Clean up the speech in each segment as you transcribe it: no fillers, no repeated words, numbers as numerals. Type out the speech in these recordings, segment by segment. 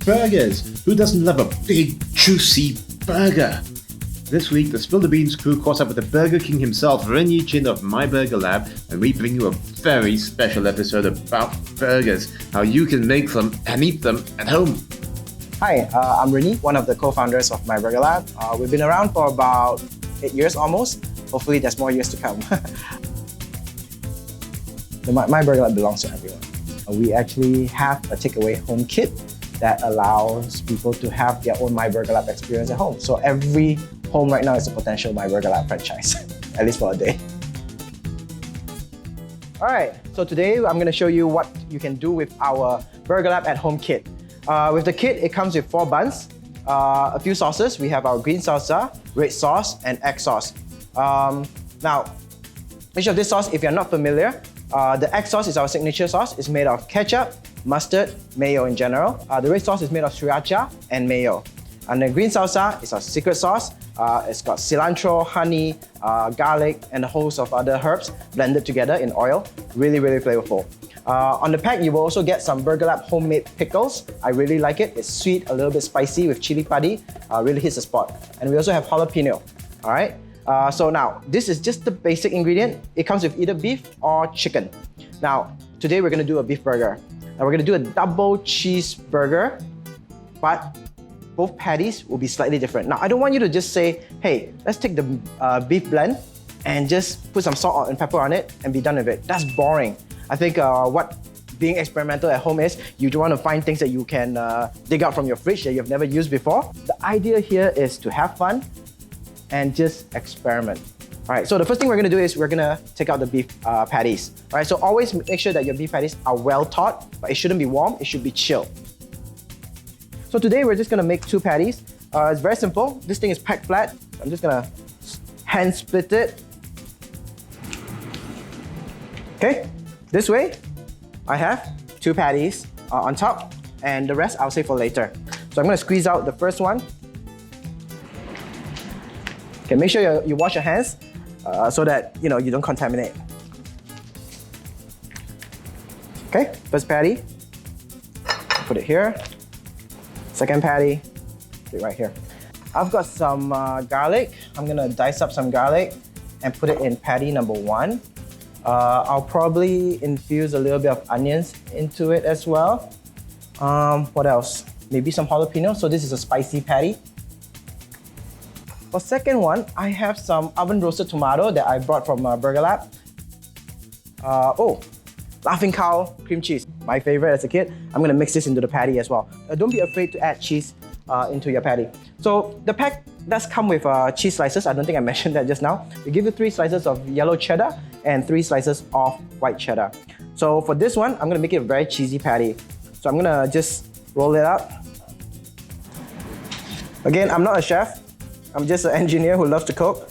Burgers! Who doesn't love a big, juicy burger? This week, the Spill the Beans crew caught up with the Burger King himself, Ren Yi Chin of MyBurgerLab, and we bring you a very special episode about burgers, how you can make them and eat them at home. Hi, I'm Ren Yi, one of the co-founders of MyBurgerLab. We've been around for about 8 years almost. Hopefully, there's more years to come. The MyBurgerLab belongs to everyone. We actually have a takeaway home kit that allows people to have their own MyBurgerLab experience at home. So every home right now is a potential MyBurgerLab franchise, at least for a day. All right, so today I'm going to show you what you can do with our BurgerLab at home kit. With the kit, it comes with 4 buns, a few sauces. We have our green salsa, red sauce, and egg sauce. Now, each of this sauce, if you're not familiar, the egg sauce is our signature sauce. It's made of ketchup, mustard, mayo in general. The red sauce is made of sriracha and mayo. And the green salsa is our secret sauce. It's got cilantro, honey, garlic, and a host of other herbs blended together in oil. Really, really flavorful. On the pack, you will also get some BurgerLab homemade pickles. I really like it. It's sweet, a little bit spicy with chili padi. Really hits the spot. And we also have jalapeno. All right. So now, this is just the basic ingredient. It comes with either beef or chicken. Now, today we're gonna do a beef burger. Now we're gonna do a double cheeseburger, but both patties will be slightly different. Now, I don't want you to just say, hey, let's take the beef blend and just put some salt and pepper on it and be done with it. That's boring. I think what being experimental at home is, you do want to find things that you can dig out from your fridge that you've never used before. The idea here is to have fun and just experiment. All right, so the first thing we're gonna do is we're gonna take out the beef patties. All right, so always make sure that your beef patties are well thawed, but it shouldn't be warm, it should be chilled. So today we're just gonna make 2 patties. It's very simple. This thing is packed flat. I'm just gonna hand split it. Okay, this way, I have 2 patties on top, and the rest I'll save for later. So I'm gonna squeeze out the first one. Okay, make sure you wash your hands so that you don't contaminate. Okay, first patty, put it here. Second patty, put it right here. I've got some garlic. I'm gonna dice up some garlic and put it in patty number 1. I'll probably infuse a little bit of onions into it as well. What else? Maybe some jalapeno. So this is a spicy patty. For second one, I have some oven roasted tomato that I brought from BurgerLab. Laughing Cow cream cheese, my favorite as a kid. I'm gonna mix this into the patty as well. Don't be afraid to add cheese into your patty. So the pack does come with cheese slices. I don't think I mentioned that just now. We give you 3 slices of yellow cheddar and 3 slices of white cheddar. So for this one, I'm gonna make it a very cheesy patty. So I'm gonna just roll it up. Again, I'm not a chef. I'm just an engineer who loves to cook.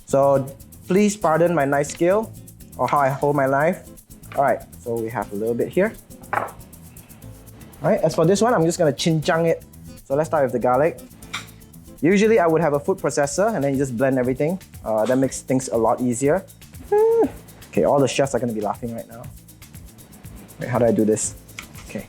So please pardon my knife skill or how I hold my knife. All right, so we have a little bit here. All right, as for this one, I'm just gonna chinchang it. So let's start with the garlic. Usually I would have a food processor and then you just blend everything. That makes things a lot easier. Okay, all the chefs are gonna be laughing right now. Wait, how do I do this? Okay.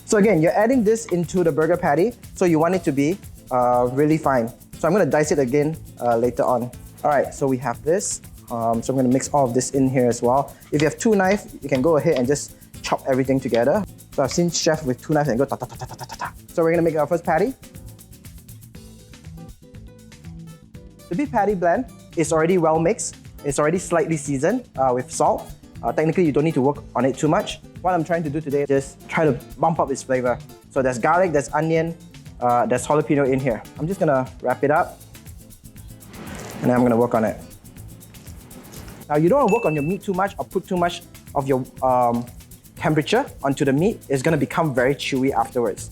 So again, you're adding this into the burger patty, so you want it to be really fine. So I'm gonna dice it again later on. All right, so we have this. So I'm gonna mix all of this in here as well. If you have 2 knives, you can go ahead and just chop everything together. So I've seen chefs with 2 knives and go ta ta ta ta ta ta ta. So we're gonna make our first patty. The beef patty blend is already well mixed. It's already slightly seasoned with salt. Technically, you don't need to work on it too much. What I'm trying to do today is just try to bump up its flavor. So there's garlic, there's onion, there's jalapeno in here. I'm just gonna wrap it up and then I'm gonna work on it. Now, you don't want to work on your meat too much or put too much of your temperature onto the meat. It's gonna become very chewy afterwards.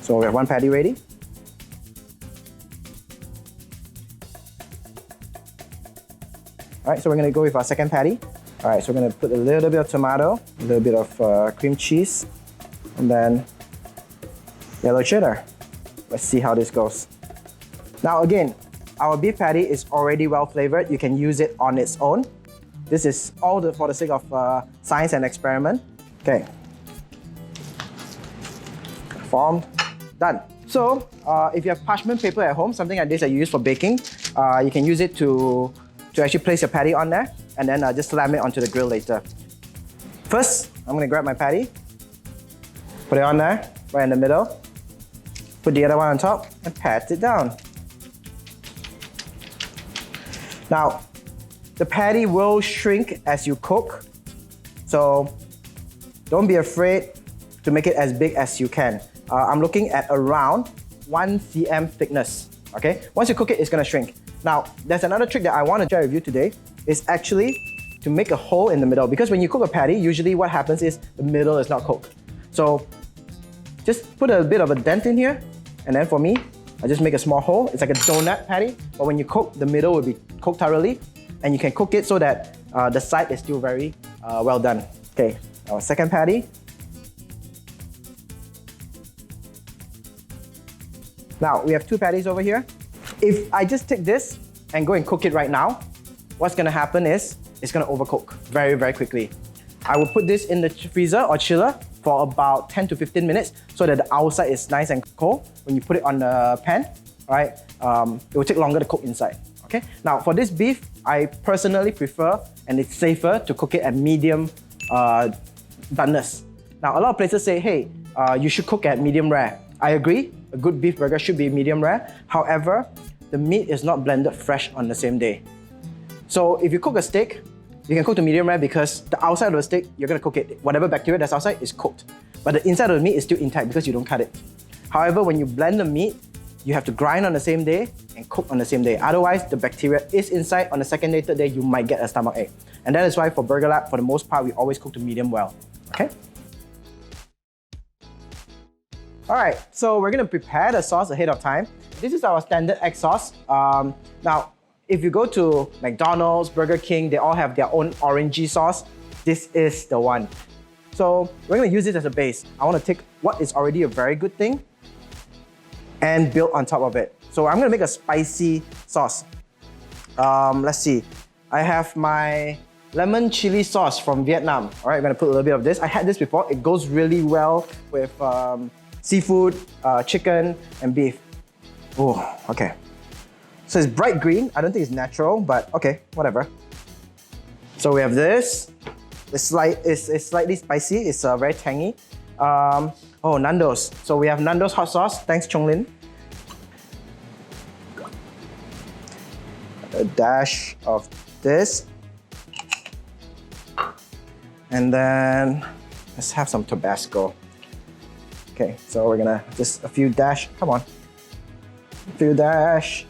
So we have 1 patty ready. All right, so we're gonna go with our second patty. All right, so we're gonna put a little bit of tomato, a little bit of cream cheese, and then yellow cheddar. Let's see how this goes. Now again, our beef patty is already well flavored. You can use it on its own. This is all for the sake of science and experiment. Okay. Formed, done. So if you have parchment paper at home, something like this that you use for baking, you can use it to actually place your patty on there and then just slam it onto the grill later. First, I'm gonna grab my patty, put it on there, right in the middle, put the other one on top and pat it down. Now, the patty will shrink as you cook, so don't be afraid to make it as big as you can. I'm looking at around 1 cm thickness, okay? Once you cook it, it's gonna shrink. Now, there's another trick that I wanna share with you today, is actually to make a hole in the middle, because when you cook a patty, usually what happens is the middle is not cooked. So, just put a bit of a dent in here, and then for me, I just make a small hole. It's like a donut patty, but when you cook, the middle will be cooked thoroughly, and you can cook it so that the side is still very well done. Okay, our second patty. Now, we have 2 patties over here. If I just take this and go and cook it right now, what's gonna happen is, it's gonna overcook very, very quickly. I will put this in the freezer or chiller for about 10 to 15 minutes so that the outside is nice and cold. When you put it on the pan, right, it will take longer to cook inside. Okay. Now for this beef, I personally prefer, and it's safer, to cook it at medium doneness. Now a lot of places say, hey, you should cook at medium rare. I agree, a good beef burger should be medium rare. However, the meat is not blended fresh on the same day. So if you cook a steak, you can cook to medium rare because the outside of the steak, you're gonna cook it. Whatever bacteria that's outside is cooked. But the inside of the meat is still intact because you don't cut it. However, when you blend the meat, you have to grind on the same day and cook on the same day. Otherwise, the bacteria is inside. On the second day, third day, you might get a stomachache. And that is why for BurgerLab, for the most part, we always cook to medium well. Okay? All right, so we're gonna prepare the sauce ahead of time. This is our standard egg sauce. Now, if you go to McDonald's, Burger King, they all have their own orangey sauce. This is the one. So we're gonna use this as a base. I wanna take what is already a very good thing and build on top of it. So I'm gonna make a spicy sauce. Let's see. I have my lemon chili sauce from Vietnam. All right, I'm gonna put a little bit of this. I had this before. It goes really well with seafood, chicken, and beef. Oh, okay. So it's bright green. I don't think it's natural, but okay, whatever. So we have this. It's slightly spicy. It's very tangy. Oh, Nando's. So we have Nando's hot sauce. Thanks, Chonglin. A dash of this. And then let's have some Tabasco. Okay, so we're gonna just a few dash. Come on. A few dash.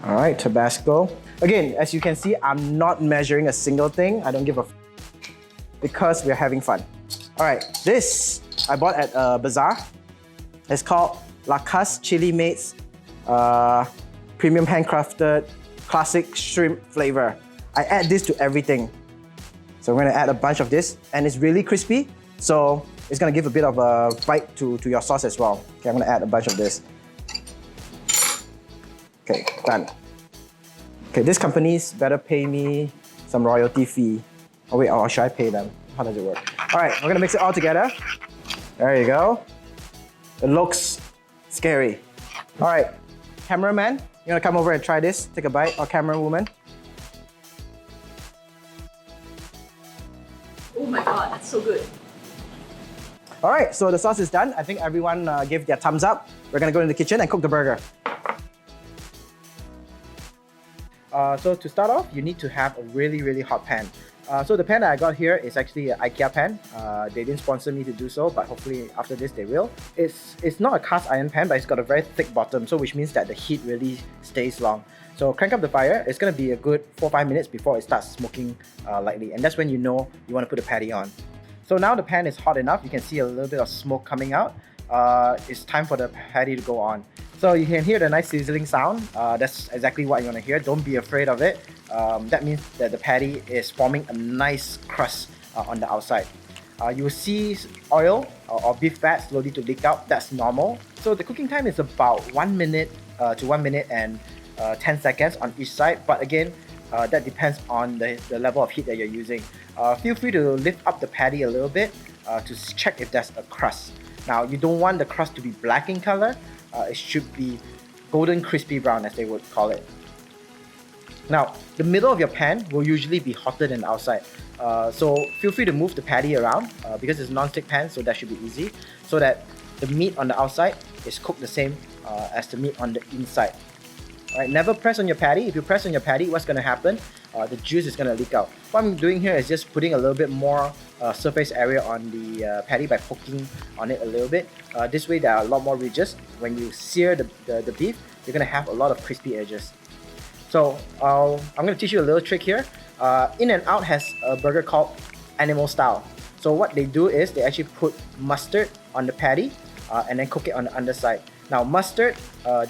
All right, Tabasco. Again, as you can see, I'm not measuring a single thing. I don't give a because we're having fun. All right, this I bought at a bazaar. It's called La Casse Chili Mates Premium Handcrafted Classic Shrimp Flavor. I add this to everything. So we're gonna add a bunch of this, and it's really crispy, so it's gonna give a bit of a bite to your sauce as well. Okay, I'm gonna add a bunch of this. Okay, done. Okay, these companies better pay me some royalty fee. Oh wait, or should I pay them? How does it work? All right, we're gonna mix it all together. There you go. It looks scary. All right, cameraman, you wanna come over and try this? Take a bite, or camera woman? Oh my god, that's so good. All right, so the sauce is done. I think everyone gave their thumbs up. We're gonna go in the kitchen and cook the burger. So to start off, you need to have a really hot pan. So the pan that I got here is actually an IKEA pan. They didn't sponsor me to do so, but hopefully after this they will. It's not a cast iron pan, but it's got a very thick bottom, so which means that the heat really stays long. So crank up the fire. It's gonna be a good 4-5 minutes before it starts smoking lightly, and that's when you know you want to put the patty on. So now the pan is hot enough. You can see a little bit of smoke coming out. It's time for the patty to go on. So you can hear the nice sizzling sound. That's exactly what you want to hear. Don't be afraid of it. That means that the patty is forming a nice crust on the outside. You will see oil or beef fat slowly to leak out. That's normal. So the cooking time is about 1 minute to 1 minute and 10 seconds on each side. But again, That depends on the level of heat that you're using. Feel free to lift up the patty a little bit to check if there's a crust. Now, you don't want the crust to be black in color. It should be golden crispy brown, as they would call it. Now, the middle of your pan will usually be hotter than the outside. So feel free to move the patty around because it's a non-stick pan, so that should be easy, so that the meat on the outside is cooked the same as the meat on the inside. Alright, never press on your patty. If you press on your patty, what's going to happen? The juice is going to leak out. What I'm doing here is just putting a little bit more surface area on the patty by poking on it a little bit. This way there are a lot more ridges. When you sear the beef, you're going to have a lot of crispy edges. So I'm going to teach you a little trick here. In-N-Out has a burger called Animal Style. So what they do is they actually put mustard on the patty and then cook it on the underside. Now mustard,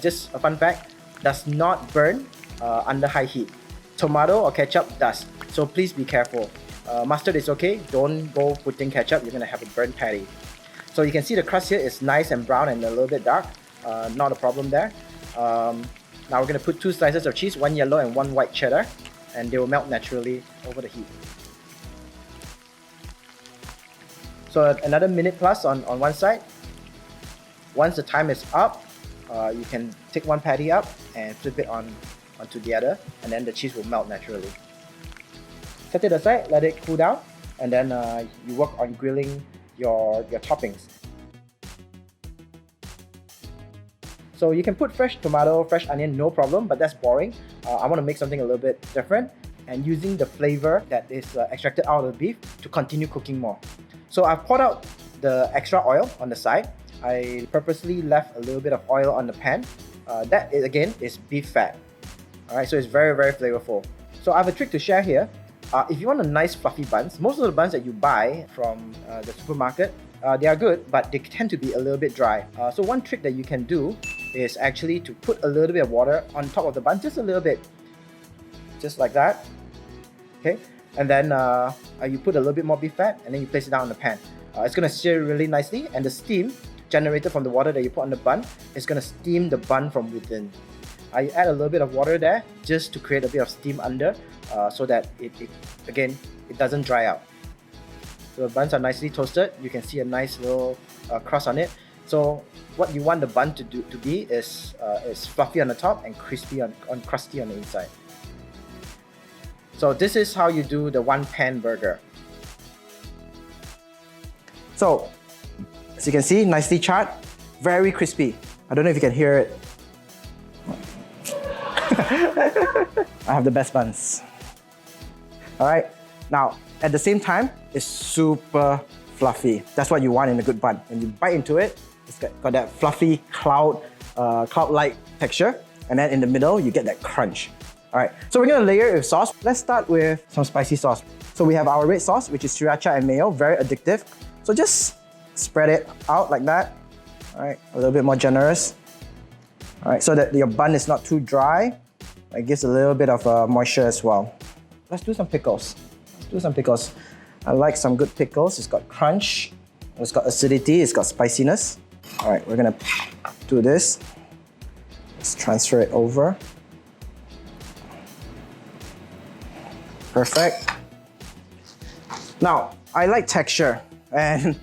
just a fun fact, does not burn under high heat. Tomato or ketchup does. So please be careful. Mustard is okay, don't go putting ketchup, you're going to have a burnt patty. So you can see the crust here is nice and brown and a little bit dark. Not a problem there. Now we're going to put 2 slices of cheese, 1 yellow and 1 white cheddar, and they will melt naturally over the heat. So another minute plus on one side. Once the time is up, you can take one patty up and flip it onto the other, and then the cheese will melt naturally. Set it aside, let it cool down, and then you work on grilling your toppings. So you can put fresh tomato, fresh onion, no problem, but that's boring. I want to make something a little bit different and using the flavor that is extracted out of the beef to continue cooking more. So I've poured out the extra oil on the side. I purposely left a little bit of oil on the pan. That is, again, is beef fat. Alright, so it's very, very flavorful. So I have a trick to share here. If you want a nice fluffy buns, most of the buns that you buy from the supermarket, they are good, but they tend to be a little bit dry. So one trick that you can do is actually to put a little bit of water on top of the bun, just a little bit. Just like that. Okay, and then you put a little bit more beef fat and then you place it down on the pan. It's going to sear really nicely, and the steam generated from the water that you put on the bun is going to steam the bun from within. I add a little bit of water there just to create a bit of steam under so that it doesn't dry out. So the buns are nicely toasted. You can see a nice little crust on it. So what you want the bun to be is fluffy on the top and crispy crusty on the inside. So this is how you do the one pan burger. So as you can see, nicely charred, very crispy. I don't know if you can hear it. I have the best buns. Alright, now at the same time, it's super fluffy. That's what you want in a good bun. When you bite into it, it's got that fluffy cloud-like texture, and then in the middle, you get that crunch. Alright, so we're gonna layer it with sauce. Let's start with some spicy sauce. So we have our red sauce, which is sriracha and mayo, very addictive. So just spread it out like that. Alright, a little bit more generous. Alright, so that your bun is not too dry. It gives a little bit of moisture as well. Let's do some pickles. I like some good pickles. It's got crunch, it's got acidity, it's got spiciness. Alright, we're gonna do this. Let's transfer it over. Perfect. Now, I like texture, and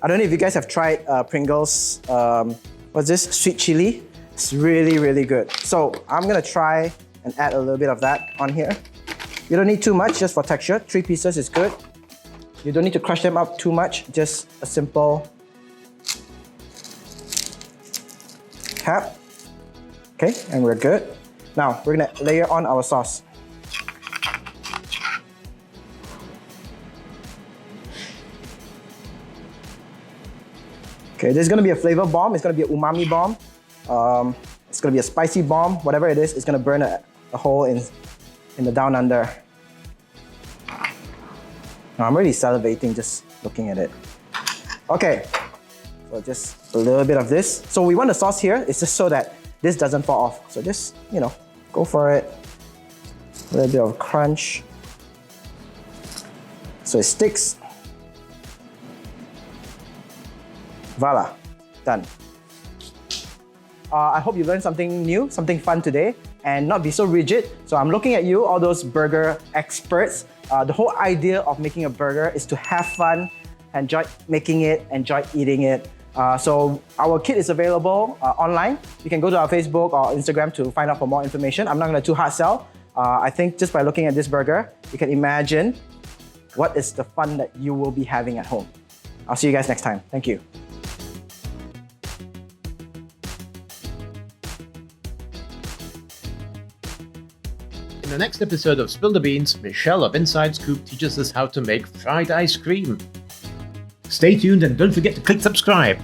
I don't know if you guys have tried Pringles, what's this? Sweet chili. It's really, really good. So I'm gonna try and add a little bit of that on here. You don't need too much, just for texture. 3 pieces is good. You don't need to crush them up too much, just a simple cap. Okay, and we're good. Now, we're gonna layer on our sauce. Okay, this is gonna be a flavor bomb, it's gonna be an umami bomb. It's gonna be a spicy bomb, whatever it is, it's gonna burn a hole in the down under. Now, I'm really salivating just looking at it. Okay, so just a little bit of this. So we want the sauce here, it's just so that this doesn't fall off. So just, you know, go for it. A little bit of crunch. So it sticks. Voila, done. I hope you learned something new, something fun today. and not be so rigid. So I'm looking at you, all those burger experts. The whole idea of making a burger is to have fun, enjoy making it, enjoy eating it. So our kit is available online. You can go to our Facebook or Instagram to find out for more information. I'm not going to too hard sell. I think just by looking at this burger, you can imagine what is the fun that you will be having at home. I'll see you guys next time. Thank you. In the next episode of Spill the Beans, Michelle of Inside Scoop teaches us how to make fried ice cream. Stay tuned and don't forget to click subscribe.